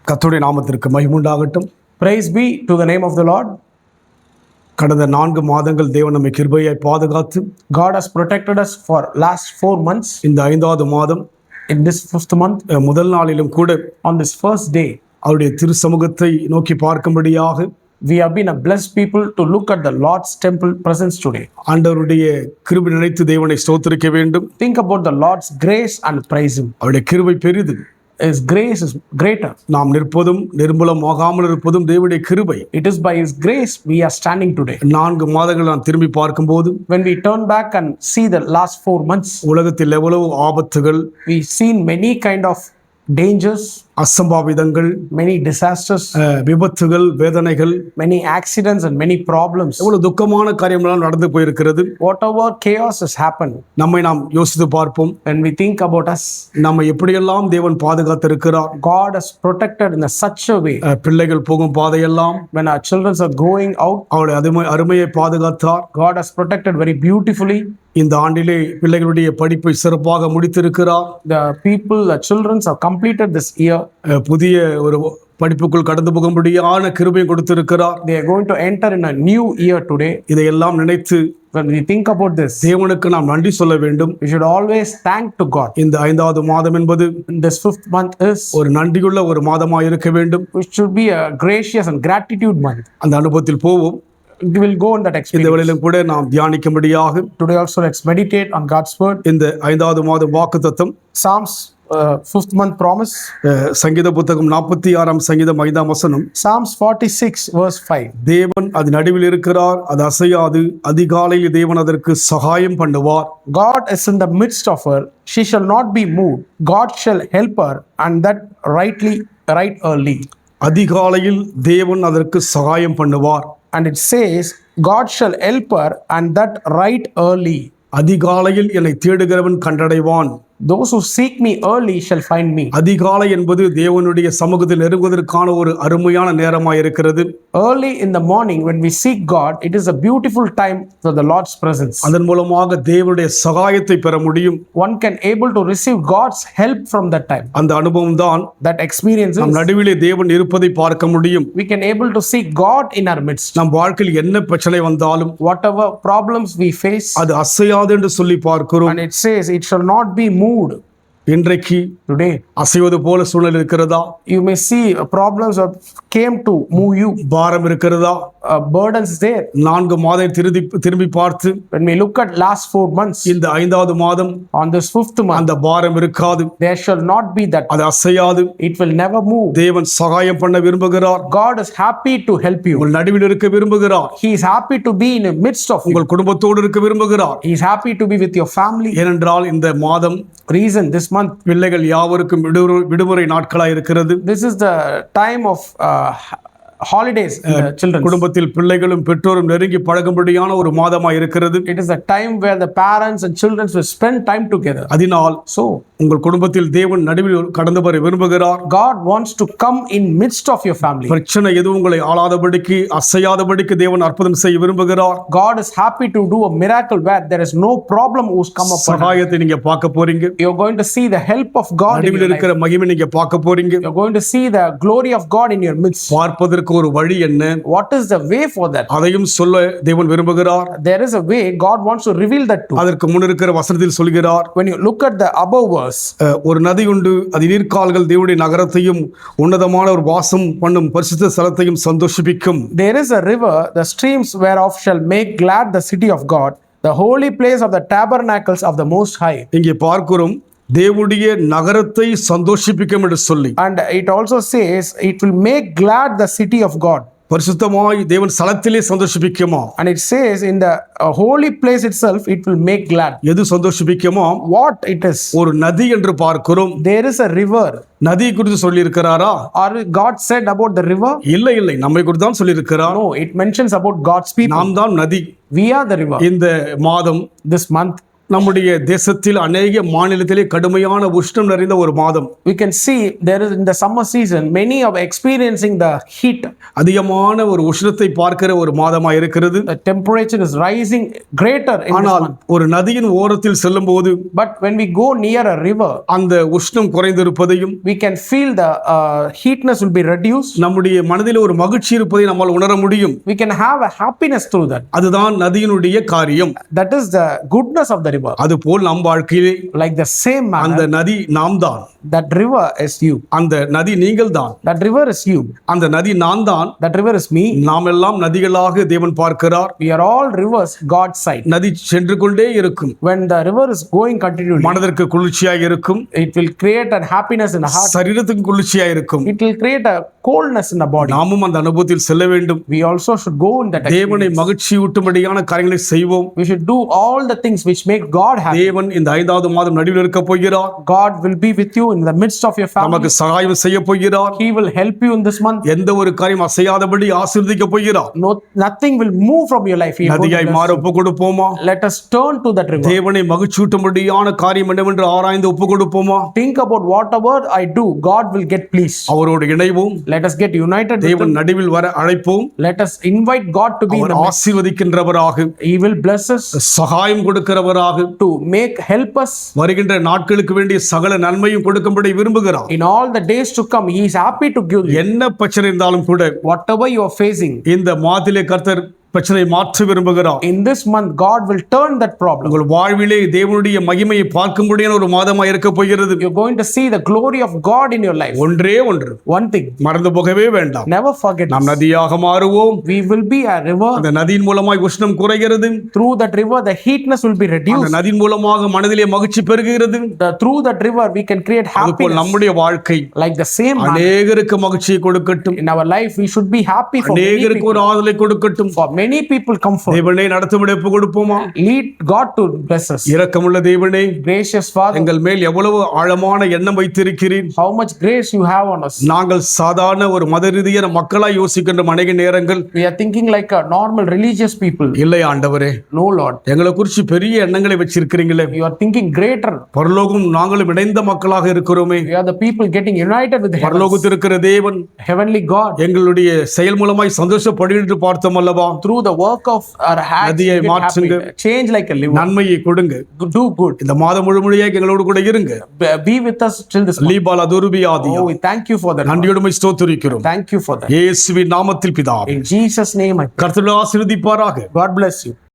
கர்த்தருடைய நாமத்திற்கு மகிமை உண்டாகட்டும். Praise be to the name of the Lord. கடந்த 4 மாதங்கள் தேவன் நம்மை கிருபையாய் பாதுகாத்து God has protected us for last 4 months. இந்த 5வது மாதம் In this 5th month, முதல் நாளிலும் கூட on this first day, அவருடைய திரு சமூகத்தை நோக்கி பார்க்கும்படியாக we have been a blessed people to look at the Lord's temple presence today. ஆண்டவருடைய கிருபை நினைத்து தேவனை ஸ்தோத்திரிக்க வேண்டும். Think about the Lord's grace and praise Him. அவருடைய கிருபை பெரிது. His grace is greater. நாம் நிற்பதும் நிர்மூலமாகாமல் இருப்பதும் தேவனுடைய கிருபை. It is by His grace we are standing today. 4 மாதங்கள் நான் திரும்பி பார்க்கும்போது When we turn back and see the last 4 months, உலகத்தில் எவ்வளவு ஆபத்துகள், we've seen many kind of dangers, அசம்பாவிதங்கள், many disasters, விபத்துகள், வேதனைகள், many accidents and many problems. எவ்வளவு துக்கமான காரியங்களாம் நடந்து போயிருக்கிறது. Whatever chaos has happened, நம்மை நாம் யோசித்து பார்ப்போம். when we think about us, நம்ம எப்படியெல்லாம் தேவன் பாதுகாத்திருக்கிறார். God has protected in such a way. பிள்ளைகள் போகும் பாதையெல்லாம் When our children are going out, அவருடைய அருமையை பாதுகாத்தார். God has protected very beautifully. இந்த ஆண்டிலே பிள்ளைகளுடைய படிப்பை சிறப்பாக முடித்திருக்கிறார். The people, the children have completed this year. புதிய ஒரு படிப்புக்குள் கடந்து போகும்படியான கிருபையை கொடுத்திருக்கிறார். They are going to enter in a new year today. இதையெல்லாம் நினைத்து When we think about this, தேவனுக்கு நாம் நன்றி சொல்ல வேண்டும். we should always thank to God. இந்த 5வது மாதம் என்பது This 5th month is, ஒரு நன்றியுள்ள ஒரு மாதமாக இருக்க வேண்டும். which should be a gracious and gratitude month. அந்த அனுபவத்தில் போவோம். We will go on that இந்த experience. வேளையிலும் கூட நாம் தியானிக்கும்படியாக Today also let's meditate on God's word. இந்த 5வது மாதம் வாக்குத்தத்தம் Psalms 5th month promise. சங்கீத புத்தகம் 46ஆம் சங்கீதம் 5ஆம் வசனம். Psalms 46 verse 5. தேவன் அது நடுவில் இருக்கிறார், அது அசையாது, அதிகாலையில் தேவன் அதற்கு சகாயம் பண்ணுவார். God is in the midst of her, she shall not be moved. God shall help her, and that right early. அதிகாலையில் தேவன் அதற்கு சகாயம் பண்ணுவார். And it says, God shall help her, and that right early. அதிகாலையில் என்னை தேடுகிறவன் கண்டடைவான். Those who seek me early shall find me. அதிகாலை என்பது தேவனுடைய சமூகத்தில் நெருங்குவதற்கான ஒரு அருமையான நேரமாய் இருக்கிறது. Early in the morning when we seek God, it is a beautiful time for the Lord's presence. அதன் மூலமாக தேவனுடைய சகாயத்தை பெற முடியும். One can able to receive God's help from that time. அந்த அனுபவம் தான் That experience நம் is, நடுவிலே தேவன் இருப்பதை பார்க்க முடியும். we can able to seek God in our midst. நம் வாழ்க்கையில் என்ன பிரச்சனை வந்தாலும் Whatever problems we face, அது அசையாது என்று சொல்லி பார்க்கிறோம். and it says it shall not be moved. இன்றைக்கு Today அசைவது போல சூழல் இருக்கிறதா? you may see problems that came to move you. பாரம் இருக்கிறதா? Burdens there. 4 மாதம் திரும்பி பார்த்து When we look at last 4 months, இந்த 5வது மாதம் on this 5th month, அந்த பாரம் இருக்காது. there shall not be that. அது அசையாது. It will never move. தேவன் சகாயம் பண்ண விரும்புகிறார். God is happy to help you. உங்கள் நடுவில் இருக்க விரும்புகிறார். He is happy to be in the midst of you. உங்கள் குடும்பத்தோடு இருக்க விரும்புகிறார். He is happy to be with your family. ஏனென்றால் இந்த மாதம் Reason this month, பிள்ளைகள் யாவருக்கும் விடுமுறை நாட்களாய் இருக்கிறது. this is the time of holidays in the children. குடும்பத்தில் பிள்ளைகளும் பெற்றோரும் நெருங்கி பழகும்படியான ஒரு மாதமாய் இருக்கிறது. It is a time where the parents and children will spend time together. அதனால் So உங்கள் குடும்பத்தில் தேவன் நடுவில் கடந்து வர விரும்புகிறார். God wants to come in midst of your family. பிரச்சனை எதுவும் உங்களை ஆளாதபடிக்கு, அசையாதபடிக்கு தேவன் அற்புதம் செய்ய விரும்புகிறார். God is happy to do a miracle where there is no problem who's come upon you. சகாயத்தை நீங்க பார்க்க போறீங்க. You're going to see the help of God in நடுவில் your life. இருக்கிற மகிமை நீங்க பார்க்க போறீங்க. You're going to see the glory of God in your midst. பார்ப்பதற்கு ஒரு வழி என்ன? What is the way for that? அதையும் சொல்ல தேவன் விரும்புகிறார். There is a way God wants to reveal that too. அதற்கு முன் இருக்கிற வசனத்தில் சொல்கிறார், When you look at the above verse, ஒரு நதி உண்டு, அது நீர்க்கால்கள் தேவனுடைய நகரத்தையும் உன்னதமான ஒரு வாசம் பண்ணும் பரிசுத்த ஸ்தலத்தையும் சந்தோஷிப்பிக்கும். there is a river, the streams whereof shall make glad the city of God, the holy place of the tabernacles of the Most High. இங்கே பார்க்கிறோம், தேவனுடைய நகரத்தை சந்தோஷிப்பிக்கும் என்று சொல்லி. And it also says it will make glad the city of God. பரிசுத்தமாய் தேவன் ஸ்தலத்திலே சந்தோஷிப்பிக்குமா? And it says in the holy place itself it will make glad. எது சந்தோஷிப்பிக்குமா? What it is? ஒரு நதி என்று பார்க்கிறோம். There is a river. நதி குறித்து சொல்லி இருக்கிறாரா? Or God said about the river? இல்லை, நம்மை குறித்து தான் சொல்லி இருக்கிறார். No, it mentions about God's people. நாம் தான் நதி. We are the river. இந்த மாதம் This month நம்முடைய தேசத்தில் அநேக மாநிலத்திலே கடுமையான உஷ்ணம் நிறைந்த ஒரு மாதம். We can see there is in the summer season many are experiencing the heat. அதிகமான ஒரு உஷ்ணத்தை பார்க்கிற ஒரு மாதமா இருக்கிறது. The temperature is rising greater in this ஆனால் month. ஒரு நதியின் ஓரத்தில் செல்லும்போது But when we go near a river, அந்த உஷ்ணம் குறைந்திருப்பதையும் we can feel the heatness will be reduced. நம்முடைய மனதில் ஒரு மகிழ்ச்சி இருப்பதை நம்மால் உணர முடியும். We can have a happiness through that. அதுதான் நதியினுடைய காரியம். That is the goodness of the river. அதுபோல் நம் வாழ்க்கையிலே Like the same அந்த manner, நதி நாம் தான். that river is you. அந்த நதி நீங்கள் தான். That river is you. அந்த நதி நான் தான். That river is me. நாம் எல்லாம் நதிகளாக தேவன் பார்க்கிறார். We are all rivers God's sight. நதி சென்று கொண்டே இருக்கும். When the river is going continually, மனதிற்கு குளிர்ச்சியாக இருக்கும். it will create a happiness in the heart. சரீரத்துக்கு குளிர்ச்சியாக இருக்கும். It will create a coldness in the body. நாமும் அந்த அனுபவத்தில் செல்ல வேண்டும். We also should go in that தேவனை experience. மகிழ்ச்சியூட்டும்படியான காரியங்களை செய்வோம். We should do all the things which make God happy. தேவன் இந்த 5வது மாதம் நடுவில் இருக்க போகிறார். God will be with you in the midst of your family. நமக்கு சகாயம் செய்ய போகிறார். He will help you in this month. எந்த ஒரு காரியம் அசையாதபடி ஆசீர்வதிக்க போகிறார். Nothing will move from your life. He is going to நதியாய் bless மாற you. ஒப்பு கொடுப்போமா? Let us turn to that river. தேவனை மகிழ்ச்சியூட்டும்படியான காரியம் என்னவென்று ஆராய்ந்து ஒப்பு கொடுப்போமா? Think about whatever I do, God will get pleased. அவரோடு இணைவோம். Let us get united with தேவன் him. நடுவில் வர அழைப்போம். Let us invite God to be in our the midst. ஆசீர்வதிக்கின்றவராக, He will bless us Sagayam கொடுக்கிறவராக, to help us வருகின்ற நாட்களுக்கு வேண்டிய சகல நன்மையும் கொடுக்கும்படி விரும்புகிறார். in all the days to come. He is happy to give you என்ன பிரச்சனை இருந்தாலும் கூட whatever you are facing. இந்த மாதத்திலே கர்த்தர் பிரச்சனை மாற்ற விரும்புகிறார். In this month, God will turn that problem. உங்கள் வாழ்விலே தேவனுடைய மகிமையை பார்க்கும்படியான ஒரு மாதமா இருக்க போகிறது. You're going to see the glory of God in your life. ஒன்றே ஒன்று One thing, மறந்து போகவே வேண்டாம். never forget நாம் this. நதியாக மாறுவோம். We will be a river. அந்த நதியின் மூலமாய் உஷ்ணம் குறைகிறது. Through that river, the heatness will be அந்த reduced. நதியின் மூலமாக மனதிலே மகிழ்ச்சி பெருகுகிறது. Through that river, we can create அதுபோல் happiness. நம்முடைய வாழ்க்கை Like the same manner, அநேகருக்கு மகிழ்ச்சியை கொடுக்கட்டும். in our life, we should be happy for many அநேகருக்கு ஒரு people. ஆறுதலை கொடுக்கட்டும். For many people, comfort. தேவனை நடத்தும்படி ஒப்பு கொடுப்போமா? Lead God to bless us. இரக்கமுள்ள தேவனே, Gracious Father, எங்கள் மேல் எவ்வளவு ஆழமான எண்ணம் வைத்திருக்கிறீர். how much grace you have on us. நாங்கள் சாதாரண ஒரு மத ரீதியான மக்களாய் யோசிக்கின்ற அநேக நேரங்கள் We are thinking like a normal religious people. இல்லை ஆண்டவரே, No, Lord. எங்களை குறித்து பெரிய எண்ணங்களை வச்சிருக்கிறீங்களே. You are thinking greater. பரலோகம் நாங்களும் இணைந்த மக்களாக இருக்கிறோமே. We are the people getting united with the heavens. பரலோகத்தில் இருக்கிற தேவன் Heavenly God, எங்களுடைய செயல் மூலமாய் சந்தோஷப்படுகின்ற பார்த்தோம் அல்லவா? through the work of our hands, நதியை we get மாற்றுங்க. happy. Change like a liver. நன்மையை கொடுங்க. Do good. இந்த மாதம் முழுமையாக எங்களோடு கூட இருங்க. Be with us till this month. லீபால துருபியாதியா. Oh, we thank you for that. நன்றியோடு உம்மை ஸ்தோத்திரிக்கிறோம். Thank you for that. இயேசுவின் நாமத்தில் பிதாவே. In Jesus' name, I pray. கர்த்தர் ஆசீர்வதிப்பாராக. God bless you.